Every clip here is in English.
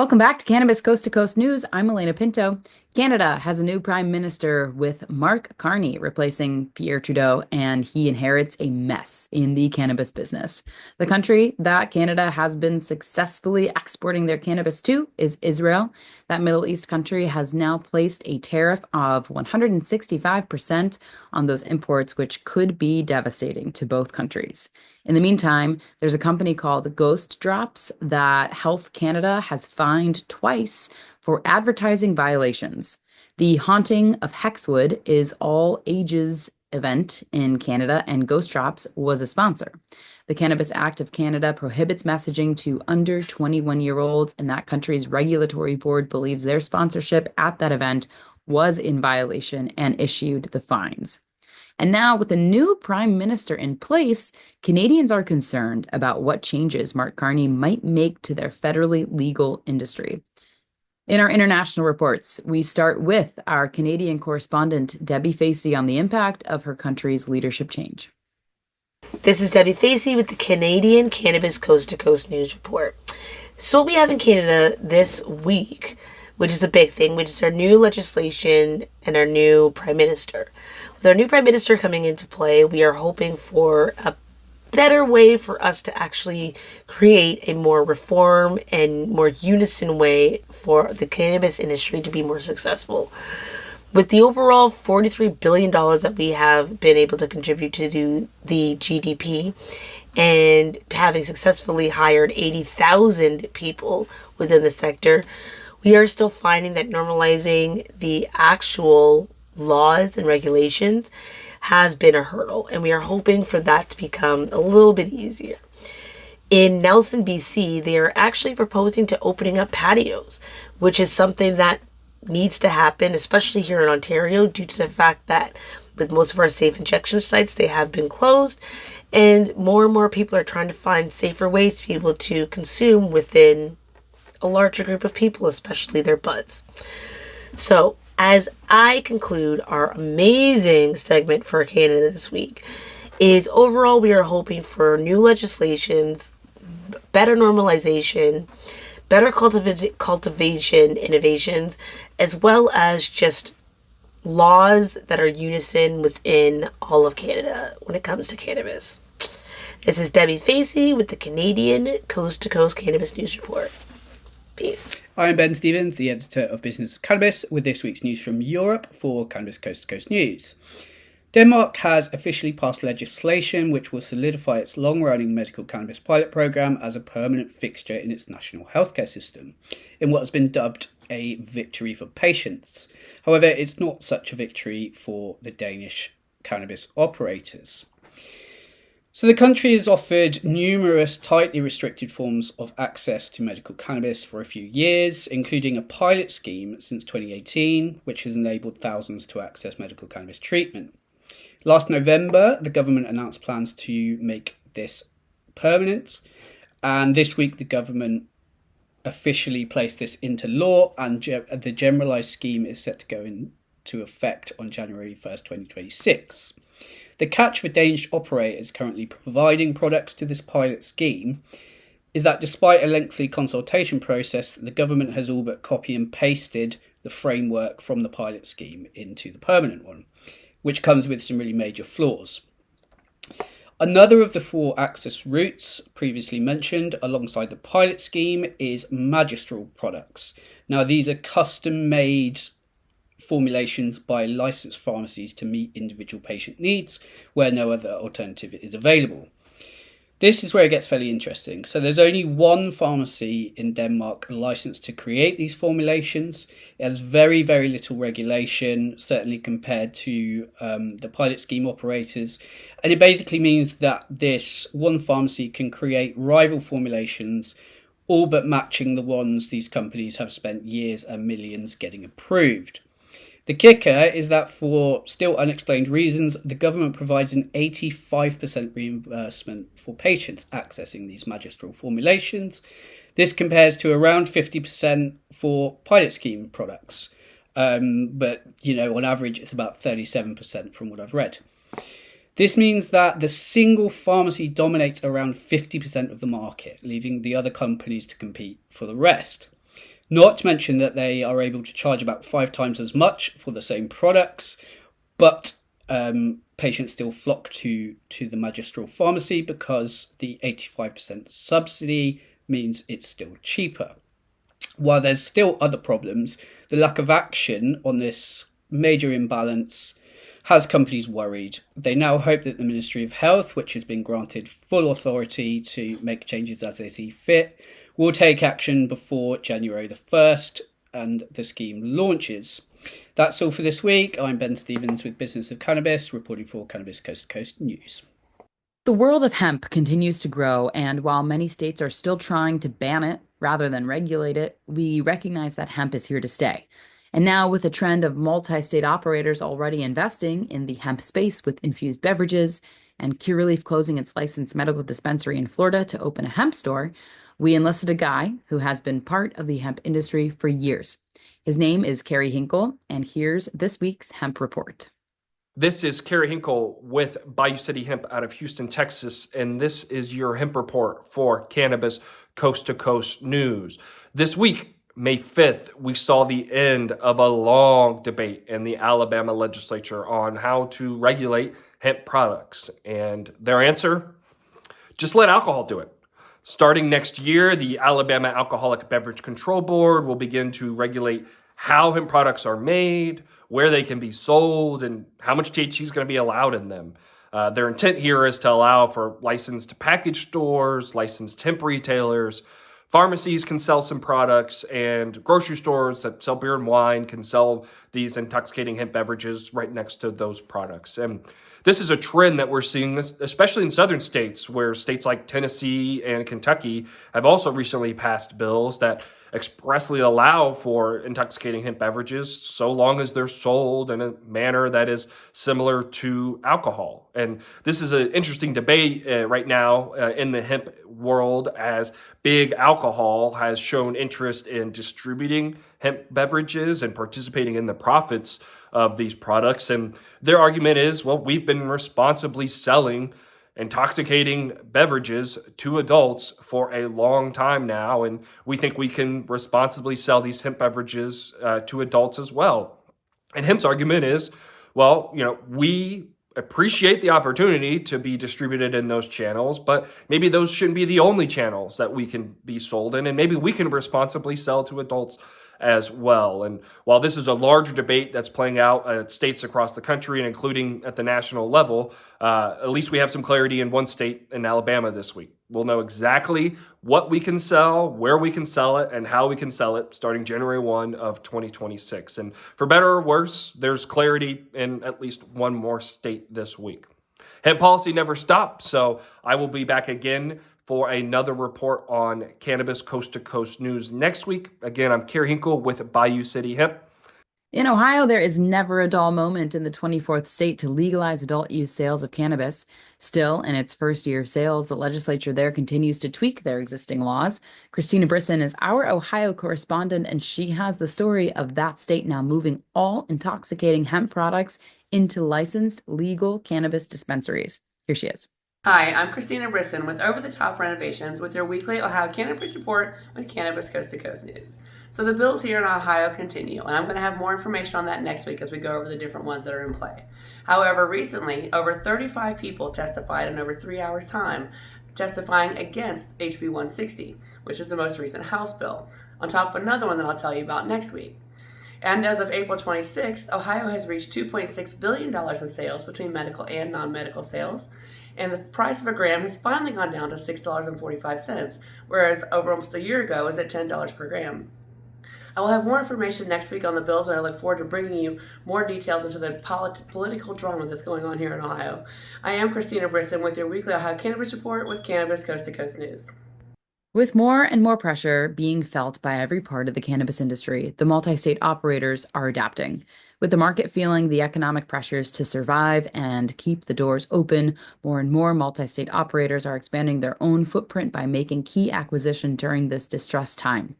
Welcome back to Cannabis Coast to Coast News. I'm Alaina Pinto. Canada has a new prime minister with Mark Carney replacing Pierre Trudeau, and he inherits a mess in the cannabis business. The country that Canada has been successfully exporting their cannabis to is Israel. That Middle East country has now placed a tariff of 165% on those imports, which could be devastating to both countries. In the meantime, there's a company called Ghost Drops that Health Canada has fined twice for advertising violations. The Haunting of Hexwood is all ages event in Canada, and Ghost Drops was a sponsor. The Cannabis Act of Canada prohibits messaging to under 21-year-olds, and that country's regulatory board believes their sponsorship at that event was in violation and issued the fines. And now, with a new prime minister in place, Canadians are concerned about what changes Mark Carney might make to their federally legal industry. In our international reports, we start with our Canadian correspondent, Debi Facey, on the impact of her country's leadership change. This is Debi Facey with the Canadian Cannabis Coast to Coast News Report. So what we have in Canada this week, which is a big thing, which is our new legislation and our new Prime Minister. With our new Prime Minister coming into play, we are hoping for a better way for us to actually create a more reform and more unison way for the cannabis industry to be more successful. With the overall $43 billion that we have been able to contribute to the GDP and having successfully hired 80,000 people within the sector, we are still finding that normalizing the actual laws and regulations has been a hurdle, and we are hoping for that to become a little bit easier. In Nelson, BC, they are actually proposing to opening up patios, which is something that needs to happen, especially here in Ontario, due to the fact that with most of our safe injection sites, they have been closed, and more people are trying to find safer ways to be able to consume within a larger group of people, especially their buds. So, as I conclude our amazing segment for Canada this week, is overall we are hoping for new legislations, better normalization, better cultivation innovations, as well as just laws that are unison within all of Canada when it comes to cannabis. This is Debi Facey with the Canadian Coast to Coast Cannabis News Report. Peace. I'm Ben Stevens, the editor of Business of Cannabis, with this week's news from Europe for Cannabis Coast to Coast News. Denmark has officially passed legislation which will solidify its long-running medical cannabis pilot programme as a permanent fixture in its national healthcare system, in what has been dubbed a victory for patients. However, it's not such a victory for the Danish cannabis operators. So the country has offered numerous tightly restricted forms of access to medical cannabis for a few years, including a pilot scheme since 2018, which has enabled thousands to access medical cannabis treatment. Last November, the government announced plans to make this permanent, and this week the government officially placed this into law, and the generalised scheme is set to go into effect on January 1st, 2026. The catch for Danish operators currently providing products to this pilot scheme is that despite a lengthy consultation process, the government has all but copy and pasted the framework from the pilot scheme into the permanent one, which comes with some really major flaws. Another of the four access routes previously mentioned alongside the pilot scheme is magistral products. Now, these are custom-made formulations by licensed pharmacies to meet individual patient needs where no other alternative is available. This is where it gets fairly interesting. So there's only one pharmacy in Denmark licensed to create these formulations. It has very, very little regulation, certainly compared to the pilot scheme operators. And it basically means that this one pharmacy can create rival formulations, all but matching the ones these companies have spent years and millions getting approved. The kicker is that for still unexplained reasons, the government provides an 85% reimbursement for patients accessing these magistral formulations. This compares to around 50% for pilot scheme products. But, on average, it's about 37% from what I've read. This means that the single pharmacy dominates around 50% of the market, leaving the other companies to compete for the rest. Not to mention that they are able to charge about 5 times as much for the same products, but patients still flock to the magistral pharmacy because the 85% subsidy means it's still cheaper. While there's still other problems, the lack of action on this major imbalance has companies worried. They now hope that the Ministry of Health, which has been granted full authority to make changes as they see fit, will take action before January the 1st and the scheme launches. That's all for this week. I'm Ben Stevens with Business of Cannabis, reporting for Cannabis Coast to Coast News. The world of hemp continues to grow, and while many states are still trying to ban it rather than regulate it, we recognize that hemp is here to stay. And now, with a trend of multi-state operators already investing in the hemp space with infused beverages and Curaleaf closing its licensed medical dispensary in Florida to open a hemp store, we enlisted a guy who has been part of the hemp industry for years. His name is Kerry Hinkle, and here's this week's hemp report. This is Kerry Hinkle with Bayou City Hemp out of Houston, Texas, and this is your hemp report for Cannabis Coast to Coast News. This week, May 5th, we saw the end of a long debate in the Alabama legislature on how to regulate hemp products. And their answer? Just let alcohol do it. Starting next year, the Alabama Alcoholic Beverage Control Board will begin to regulate how hemp products are made, where they can be sold, and how much THC is going to be allowed in them. Their intent here is to allow for licensed package stores, licensed hemp retailers, pharmacies can sell some products, and grocery stores that sell beer and wine can sell these intoxicating hemp beverages right next to those products. And this is a trend that we're seeing, especially in southern states, where states like Tennessee and Kentucky have also recently passed bills that expressly allow for intoxicating hemp beverages so long as they're sold in a manner that is similar to alcohol. And this is an interesting debate right now in the hemp world, as big alcohol has shown interest in distributing hemp beverages and participating in the profits of these products. And their argument is, well, we've been responsibly selling intoxicating beverages to adults for a long time now, and we think we can responsibly sell these hemp beverages to adults as well. And Hemp's argument is, well, we appreciate the opportunity to be distributed in those channels, but maybe those shouldn't be the only channels that we can be sold in, and maybe we can responsibly sell to adults as well. And while this is a larger debate that's playing out at states across the country and including at the national level, at least we have some clarity in one state in Alabama this week. We'll know exactly what we can sell, where we can sell it, and how we can sell it starting January 1 of 2026. And for better or worse, there's clarity in at least one more state this week. Hemp policy never stops, so I will be back again for another report on Cannabis Coast to Coast News next week. Again, I'm Kerry Hinkle with Bayou City Hemp. In Ohio, there is never a dull moment in the 24th state to legalize adult use sales of cannabis. Still, in its first year of sales, the legislature there continues to tweak their existing laws. Christina Brisson is our Ohio correspondent, and she has the story of that state now moving all intoxicating hemp products into licensed legal cannabis dispensaries. Here she is. Hi, I'm Christina Brisson with Over the Top Renovations with your weekly Ohio Cannabis Report with Cannabis Coast to Coast News. So the bills here in Ohio continue, and I'm going to have more information on that next week as we go over the different ones that are in play. However, recently, over 35 people testified in over 3 hours' time, testifying against HB 160, which is the most recent House bill, on top of another one that I'll tell you about next week. And as of April 26th, Ohio has reached $2.6 billion in sales between medical and non-medical sales. And the price of a gram has finally gone down to $6.45, whereas over almost a year ago it was at $10 per gram. I will have more information next week on the bills, and I look forward to bringing you more details into the political drama that's going on here in Ohio. I am Christina Brisson with your weekly Ohio Cannabis Report with Cannabis Coast to Coast News. With more and more pressure being felt by every part of the cannabis industry, the multi-state operators are adapting. With the market feeling the economic pressures to survive and keep the doors open, more and more multi-state operators are expanding their own footprint by making key acquisition during this distressed time.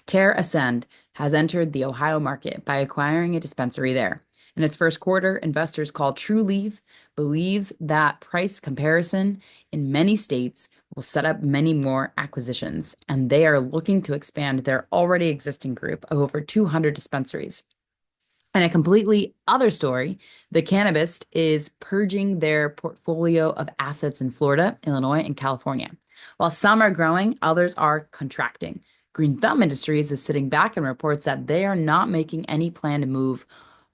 Terre Ascend has entered the Ohio market by acquiring a dispensary there. In its first quarter, investors called Trulieve believes that price comparison in many states will set up many more acquisitions, and they are looking to expand their already existing group of over 200 dispensaries. And a completely other story, the Cannabist is purging their portfolio of assets in Florida, Illinois, and California. While some are growing, others are contracting. Green Thumb Industries is sitting back and reports that they are not making any planned move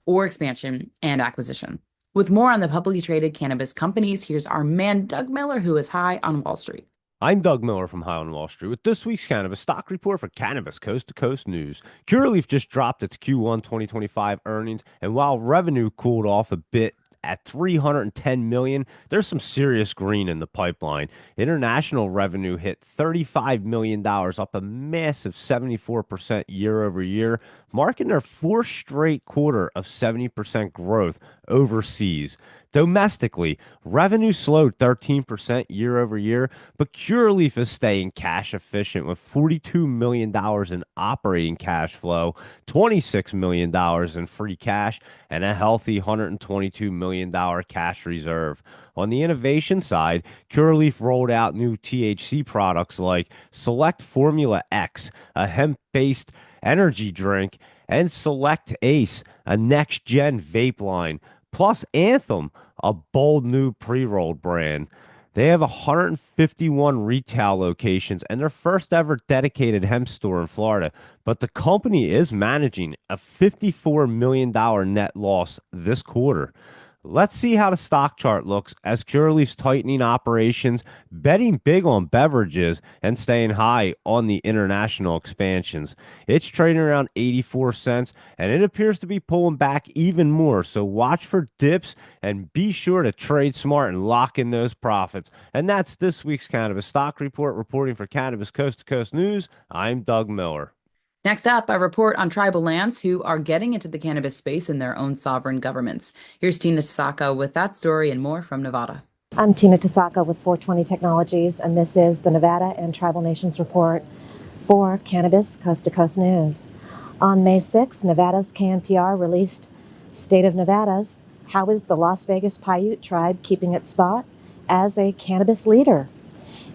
or expansion and acquisition. With more on the publicly traded cannabis companies, here's our man Doug Miller, who is high on Wall Street. I'm Doug Miller from High on Wall Street with this week's Cannabis Stock Report for Cannabis Coast to Coast News. Curaleaf just dropped its Q1 2025 earnings, and while revenue cooled off a bit at $310 million, there's some serious green in the pipeline. International revenue hit $35 million, up a massive 74% year over year, marking their fourth straight quarter of 70% growth overseas. Domestically, revenue slowed 13% year over year, but Curaleaf is staying cash efficient with $42 million in operating cash flow, $26 million in free cash, and a healthy $122 million cash reserve. On the innovation side, Curaleaf rolled out new THC products like Select Formula X, a hemp-based energy drink, and Select Ace, a next-gen vape line, plus Anthem, a bold new pre-rolled brand. They have 151 retail locations and their first ever dedicated hemp store in Florida, but the company is managing a $54 million net loss this quarter. Let's see how the stock chart looks as Curaleaf's tightening operations, betting big on beverages, and staying high on the international expansions. It's trading around 84 cents, and it appears to be pulling back even more, so watch for dips and be sure to trade smart and lock in those profits. And that's this week's Cannabis Stock Report. Reporting for Cannabis Coast to Coast News, I'm Doug Miller. Next up, a report on tribal lands who are getting into the cannabis space in their own sovereign governments. Here's Tina Tasaka with that story and more from Nevada. I'm Tina Tasaka with 420 Technologies, and this is the Nevada and Tribal Nations Report for Cannabis Coast to Coast News. On May 6, Nevada's KNPR released State of Nevada's How is the Las Vegas Paiute Tribe Keeping Its Spot as a Cannabis Leader?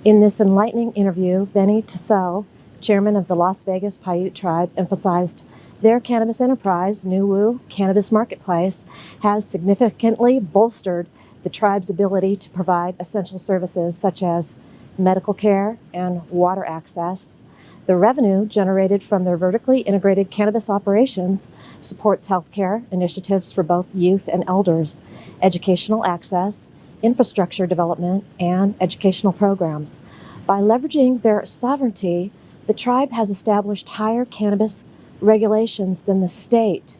In this enlightening interview, Benny Tasso, chairman of the Las Vegas Paiute Tribe, emphasized their cannabis enterprise, Nuwu Cannabis Marketplace, has significantly bolstered the tribe's ability to provide essential services such as medical care and water access. The revenue generated from their vertically integrated cannabis operations supports healthcare initiatives for both youth and elders, educational access, infrastructure development, and educational programs. By leveraging their sovereignty, the tribe has established higher cannabis regulations than the state.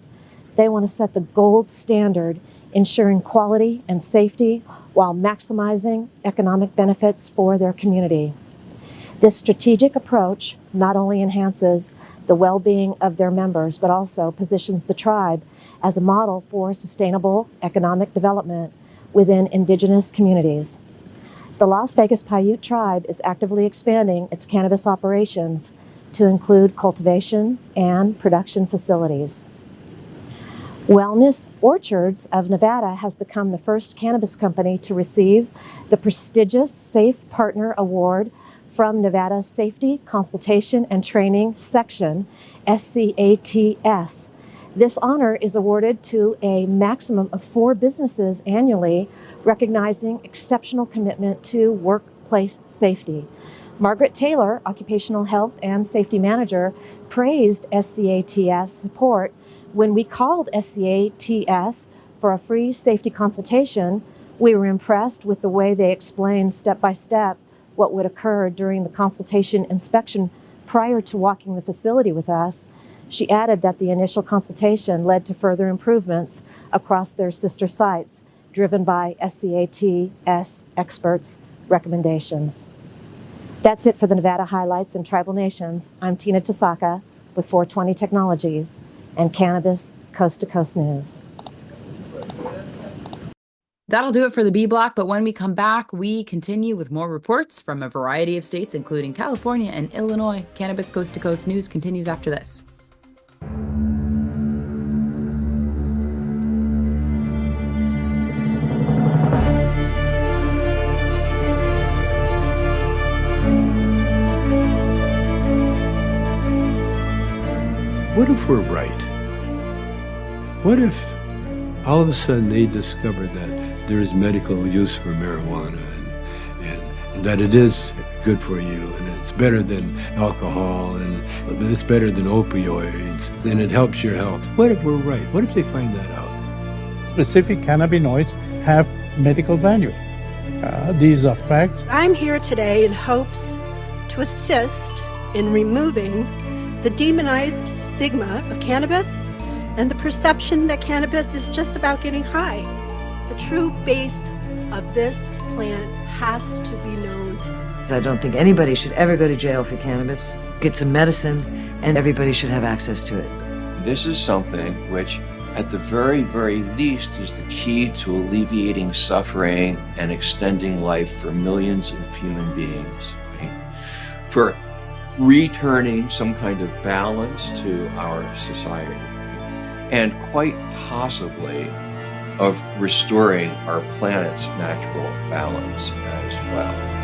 They want to set the gold standard, ensuring quality and safety while maximizing economic benefits for their community. This strategic approach not only enhances the well-being of their members, but also positions the tribe as a model for sustainable economic development within indigenous communities. The Las Vegas Paiute Tribe is actively expanding its cannabis operations to include cultivation and production facilities. Wellness Orchards of Nevada has become the first cannabis company to receive the prestigious Safe Partner Award from Nevada's Safety Consultation and Training Section, SCATS. This honor is awarded to a maximum of 4 businesses annually, recognizing exceptional commitment to workplace safety. Margaret Taylor, Occupational Health and Safety Manager, praised SCATS support. When we called SCATS for a free safety consultation, we were impressed with the way they explained step by step what would occur during the consultation inspection prior to walking the facility with us. She added that the initial consultation led to further improvements across their sister sites, driven by SCATS experts' recommendations. That's it for the Nevada highlights and tribal nations. I'm Tina Tasaka with 420 Technologies and Cannabis Coast to Coast News. That'll do it for the B block, but when we come back, we continue with more reports from a variety of states, including California and Illinois. Cannabis Coast to Coast News continues after this. what if we're right? What if all of a sudden they discover that there is medical use for marijuana and that it is good for you and it's better than alcohol and it's better than opioids and it helps your health? What if we're right? What if they find that out? Specific cannabinoids have medical value. These are facts. I'm here today in hopes to assist in removing the demonized stigma of cannabis and the perception that cannabis is just about getting high. The true base of this plant has to be known. I don't think anybody should ever go to jail for cannabis. Get some medicine, and everybody should have access to it. This is something which, at the very, very least, is the key to alleviating suffering and extending life for millions of human beings. Right? For returning some kind of balance to our society, and quite possibly of restoring our planet's natural balance as well.